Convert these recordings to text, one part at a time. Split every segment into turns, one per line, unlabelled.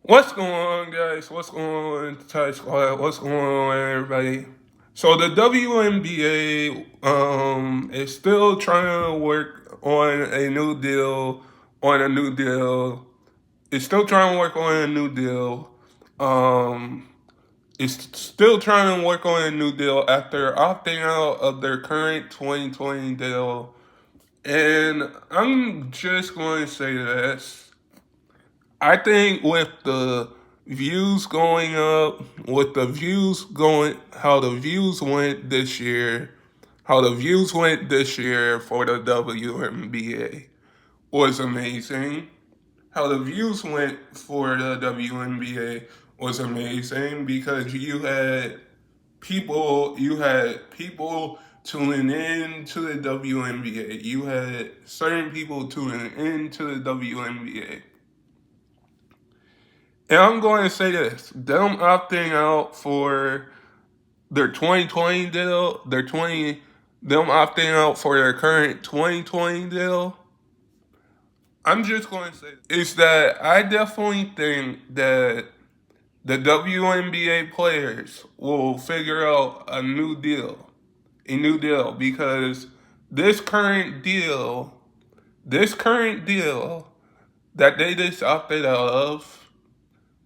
What's going on, guys? What's going on, Thai Squad? What's going on, everybody? So the WNBA is still trying to work on a new deal. On a new deal, it's still trying to work on a new deal. Um, it's still trying to work on a new deal after opting out of their current 2020 deal. And I'm just going to say this. I think with the views going up, with the views going, how the views went this year, how the views went this year for the WNBA was amazing. How the views went for the WNBA was amazing because you had people tuning in to the WNBA. You had certain people tuning in to the WNBA. And I'm going to say this: them opting out for their 2020 deal, them opting out for their current 2020 deal. I'm just going to say is that I definitely think that the WNBA players will figure out a new deal because this current deal, this current deal that they just opted out of.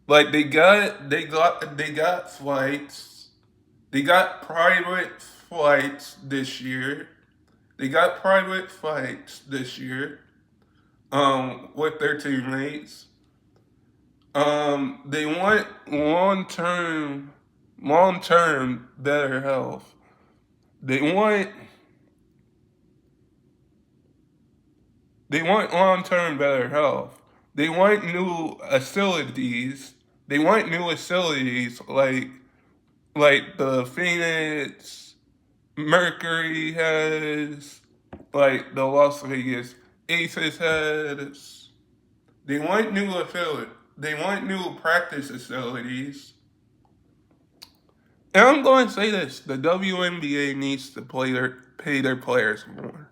Like they got flights. They got private flights this year. They got private flights this year. With their teammates. They want long term better health. They want they want long term better health. They want new facilities. They want new facilities like the Phoenix Mercury has, like the Las Vegas Aces has. They want new affiliate. They want new practice facilities. And I'm going to say this: the WNBA needs to pay their players more.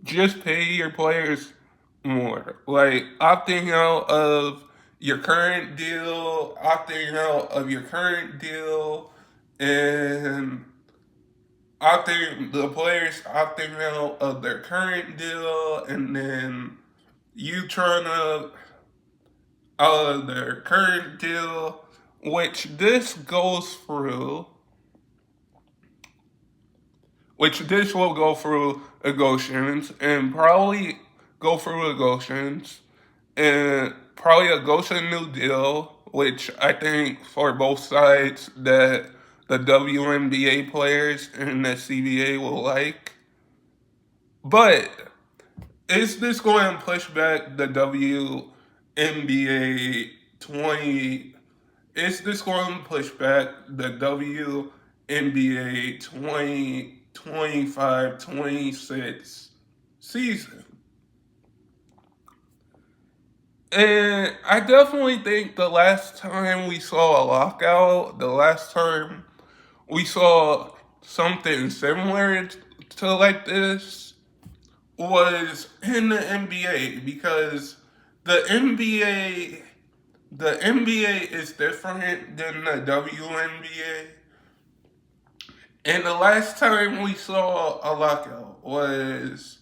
Just pay your players more. Like opting out of your current deal, and the players opting out of their current deal, and then you trying to out of their current deal, which this goes through, which this will go through negotiations and probably go through negotiations and probably negotiate a new deal, which I think for both sides that the WNBA players and the CBA will like. But is this going to push back the WNBA 20? Is this going to push back the WNBA 2025-26 season? And I definitely think the last time we saw a lockout, the last time we saw something similar to like this was in the NBA because the NBA the NBA is different than the WNBA. And the last time we saw a lockout was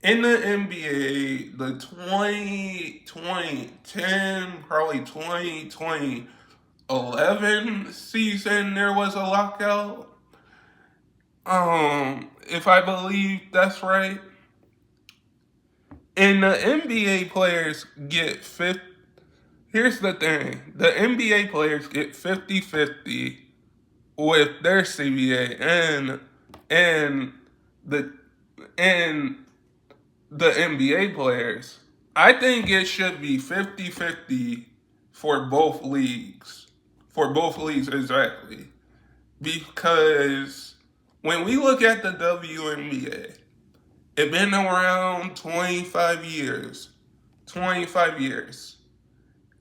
in the NBA, the 2010, probably 2011 season, there was a lockout. If I believe that's right. And the NBA players get 50. Here's the thing: the NBA players get 50-50 with their CBA and the and the NBA players. I think it should be 50-50 for both leagues. For both leagues exactly. Because when we look at the WNBA, it's been around 25 years. 25 years.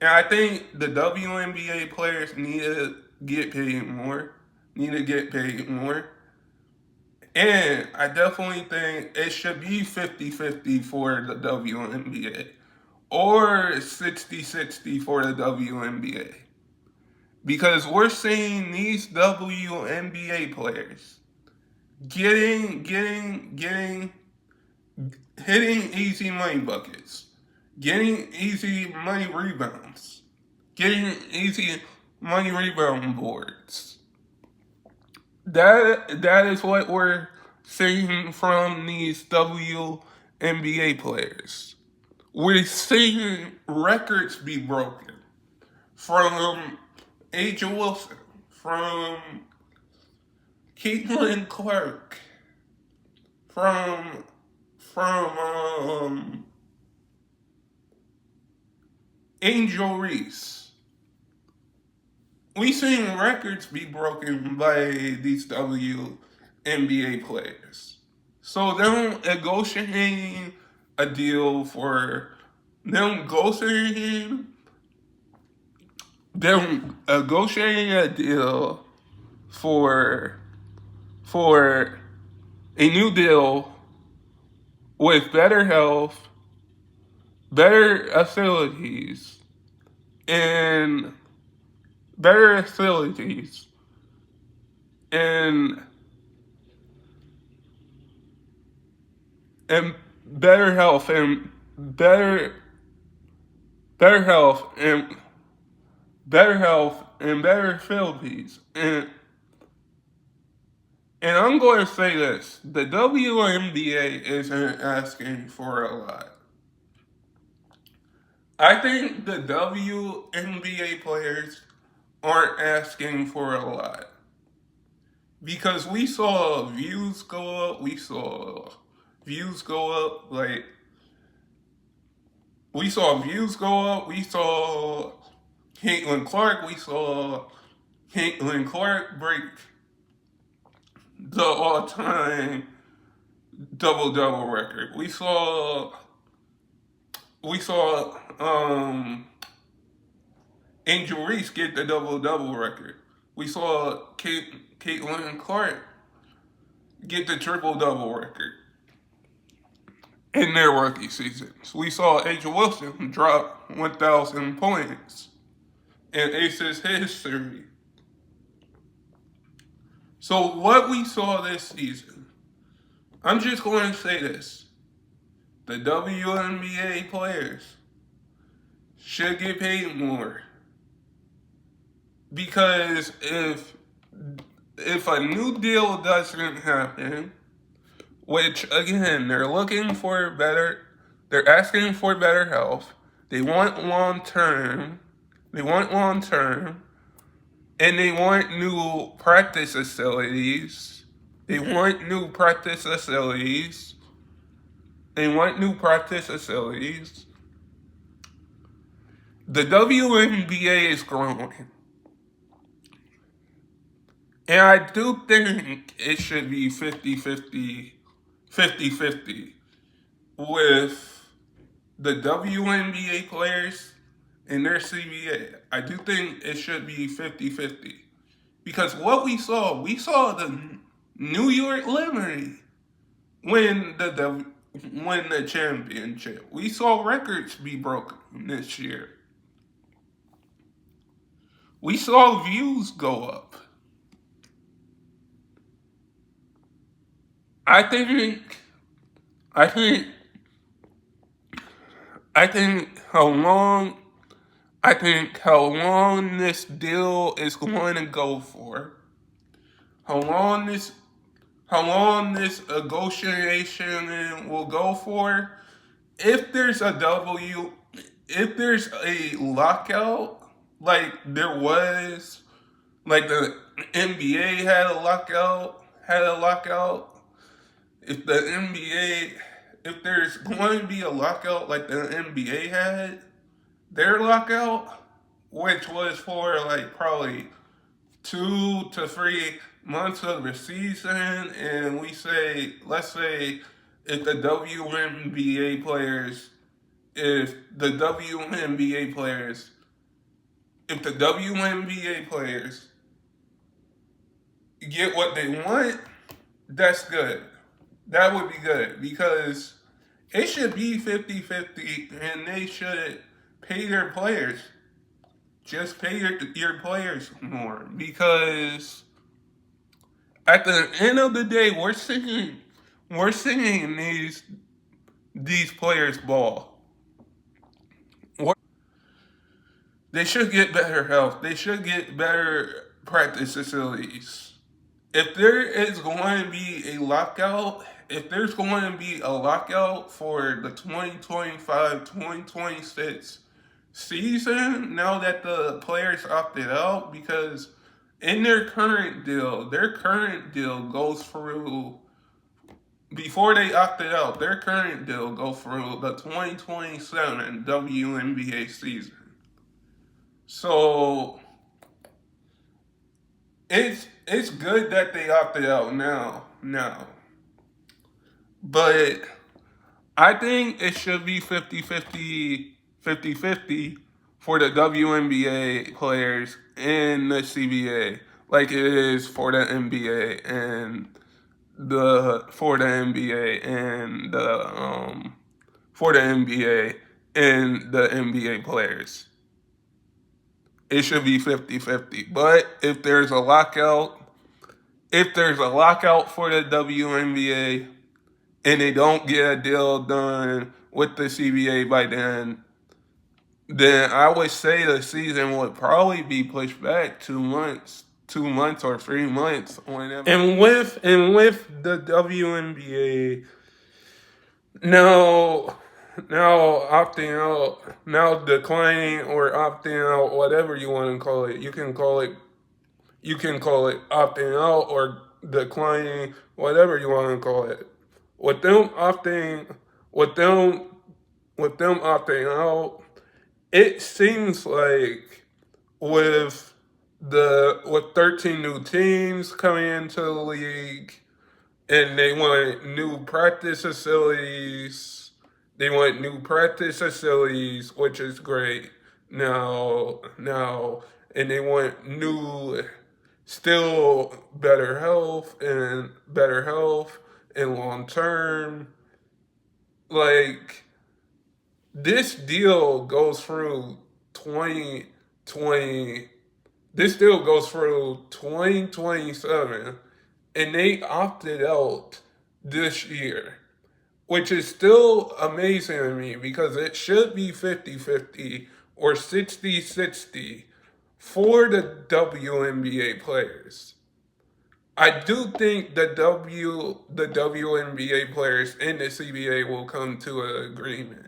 And I think the WNBA players need to get paid more. Need to get paid more. And I definitely think it should be 50-50 for the WNBA. or 60-60 for the WNBA. Because we're seeing these WNBA players getting hitting easy money buckets, getting easy money rebounds, getting easy money rebound boards. That is what we're seeing from these WNBA players. We're seeing records be broken from Aja Wilson, from Caitlin Clark, from Angel Reese. We seen records be broken by these WNBA players. So them negotiating a deal for them negotiating a deal for a new deal with better health, better facilities, and better facilities, and and better health and better health and better health and better facilities. And I'm going to say this: the WNBA isn't asking for a lot. I think the WNBA players aren't asking for a lot. Because we saw views go up, we saw views go up, we saw views go up, we saw Caitlin Clark break the all-time double-double record. We saw Angel Reese get the double-double record. We saw Caitlin Clark get the triple-double record in their rookie seasons. We saw Aja Wilson drop 1,000 points in Aces history. So what we saw this season, I'm just going to say this: the WNBA players should get paid more. Because if a new deal doesn't happen, which again they're asking for better health, they want long term, and they want new practice facilities. They want new practice facilities. The WNBA is growing. And I do think it should be 50-50 with the WNBA players and their CBA. I do think it should be 50-50. Because what we saw the New York Liberty win the championship. We saw records be broken this year. We saw views go up. I think how long this deal is going to go for, how long this negotiation will go for. If there's a lockout, like there was, like the NBA had a lockout. If there's going to be a lockout like the NBA had their lockout, which was for like probably 2 to 3 months of the season, and let's say if the WNBA players, if the WNBA players get what they want, that's good. That would be good, because It should be 50-50, and they should pay their players. Just pay your players more, because at the end of the day, we're seeing these players ball. They should get better health. They should get better practice facilities. If there is going to be a lockout, if there's going to be a lockout for the 2025-2026 season, now that the players opted out, because in their current deal goes through, before they opted out, their current deal goes through the 2027 WNBA season. So it's good that they opted out now. But I think it should be 50-50 for the WNBA players in the CBA, like it is for the NBA and the for the NBA and the for the NBA and the NBA players. It should be 50-50. But if there's a lockout for the WNBA and they don't get a deal done with the CBA by then I would say the season would probably be pushed back 2 months or 3 months, whenever. And with the WNBA now opting out, now declining or opting out, whatever you want to call it. You can call it opting out or declining, whatever you want to call it. With them opting, with them, with them opting out, it seems like with 13 new teams coming into the league, and they want new practice facilities. They want new practice facilities, which is great. Now, and they want still better health and long term. Like, this deal goes through 2020. This deal goes through 2027, and they opted out this year, which is still amazing to me, because it should be 50-50 or 60-60 for the WNBA players. I do think the WNBA players and the CBA will come to an agreement.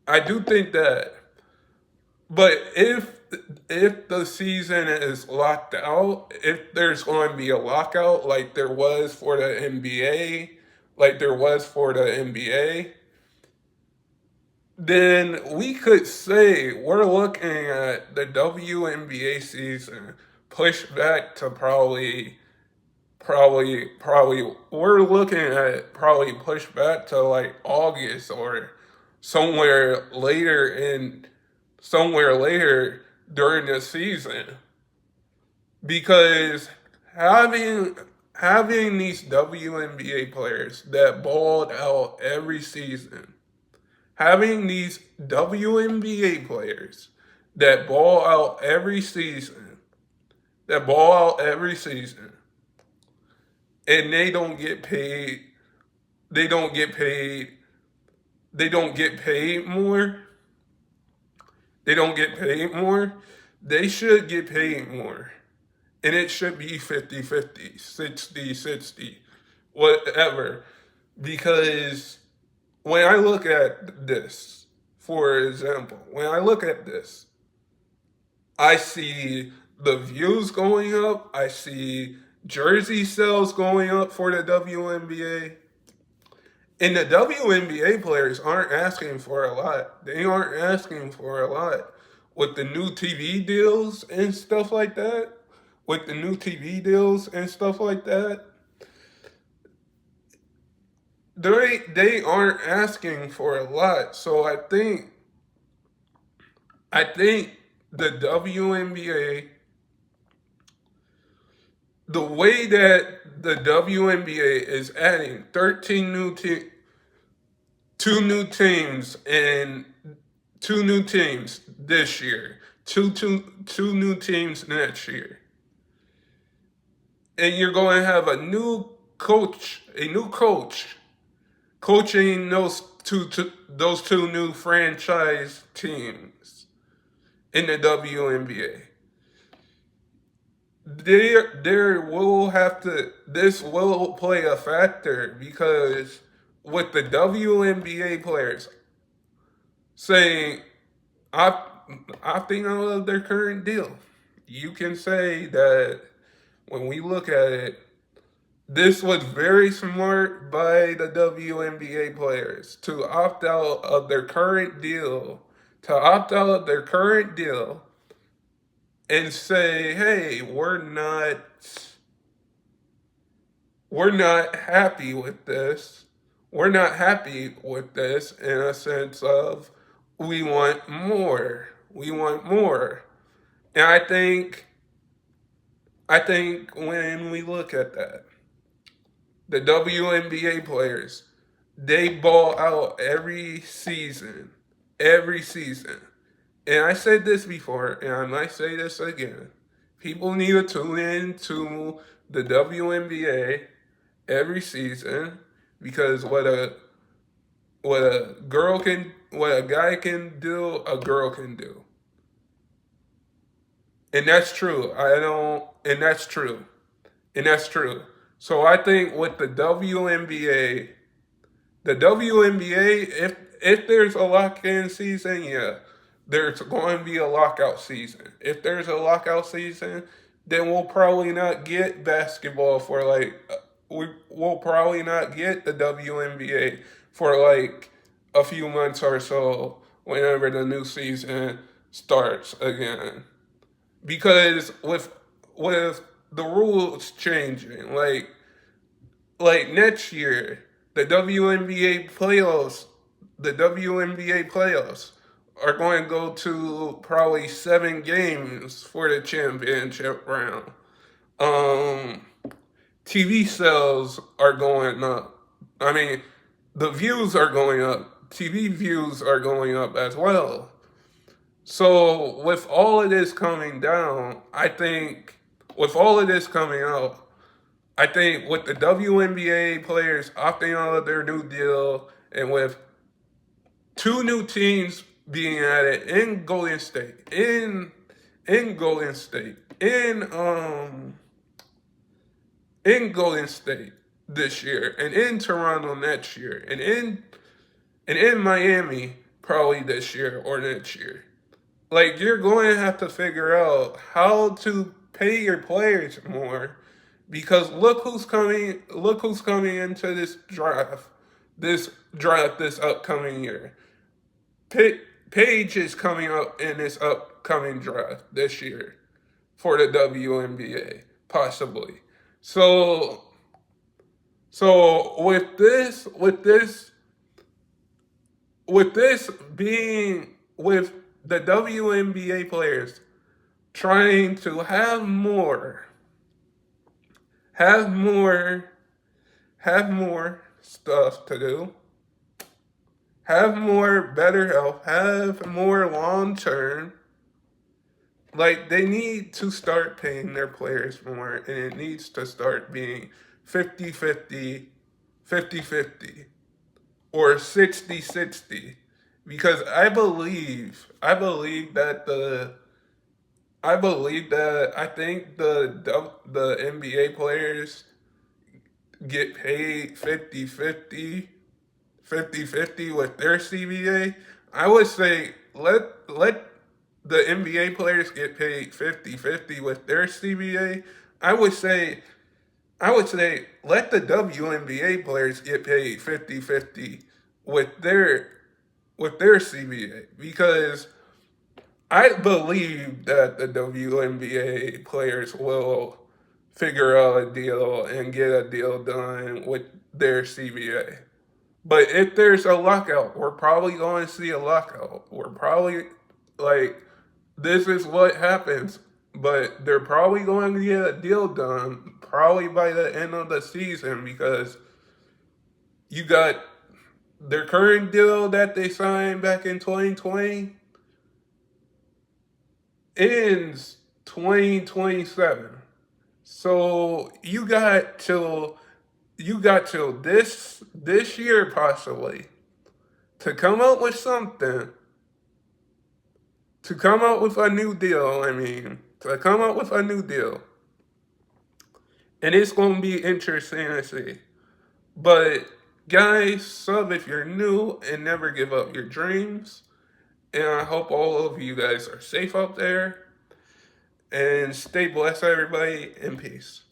I do think that. But if the season is locked out, if there's going to be a lockout like there was for the NBA, then we could say we're looking at the WNBA season pushed back to probably we're looking at probably pushed back to like August or somewhere later in somewhere later during the season, because having these WNBA players that balled out every season, having these WNBA players that ball out every season, and they don't get paid, they don't get paid, they don't get paid more, they don't get paid more, they should get paid more. And it should be 50-50, 60-60, whatever. Because when I look at this, for example, I see the views going up, I see jersey sales going up for the WNBA. And the WNBA players aren't asking for a lot. They aren't asking for a lot. With the new TV deals and stuff like that, they aren't asking for a lot. So I think the WNBA, the way that the WNBA is adding 13 new teams two new teams and two new teams this year, two new teams next year, and you're going to have a new coach coaching those two new franchise teams in the WNBA. There will have to this will play a factor because with the WNBA players saying opting out of their current deal, you can say that when we look at it, this was very smart by the WNBA players to opt out of their current deal, and say, "Hey, we're not happy with this. We're not happy with this in a sense of we want more. We want more." And I think when we look at that, the WNBA players, they ball out every season. And I said this before, and I might say this again. People need to tune in to the WNBA every season because what a guy can do, a girl can do. And that's true. And that's true. And that's true. So I think with the WNBA, if there's a lock-in season, yeah, there's going to be a lockout season. If there's a lockout season, then we'll probably not get basketball for we'll probably not get the WNBA for like a few months or so whenever the new season starts again. Because with the rules changing, like next year, the WNBA playoffs are going to go to probably 7 games for the championship round. Um, TV sales are going up. I mean, the views are going up. TV views are going up as well. So with all of this coming down, I think with all of this coming out, I think with the WNBA players opting out of their new deal and with two new teams being added in Golden State, in Golden State, in Golden State this year, and in Toronto next year, and in Miami probably this year or next year. Like you're going to have to figure out how to pay your players more because look who's coming into this upcoming year. Paige is coming up in this upcoming draft this year for the WNBA, possibly. So with this being with the WNBA players trying to have more, have more stuff to do, have more better health, have more long term. Like they need to start paying their players more and it needs to start being 50-50, 50-50, or 60-60. Because I think the NBA players get paid 50-50 with their CBA. I would say let the NBA players get paid 50-50 with their CBA. I would say let the WNBA players get paid 50-50 with their CBA because I believe that the WNBA players will figure out a deal and get a deal done with their CBA. But if there's a lockout, we're probably going to see a lockout. We're probably like, this is what happens. But they're probably going to get a deal done probably by the end of the season because you got their current deal that they signed back in 2020 ends 2027. So you got till this year possibly to come up with something, to come up with a new deal. I mean, to come up with a new deal, and it's gonna be interesting to see. But guys, sub if you're new and never give up your dreams. And I hope all of you guys are safe out there and stay blessed, everybody, and peace.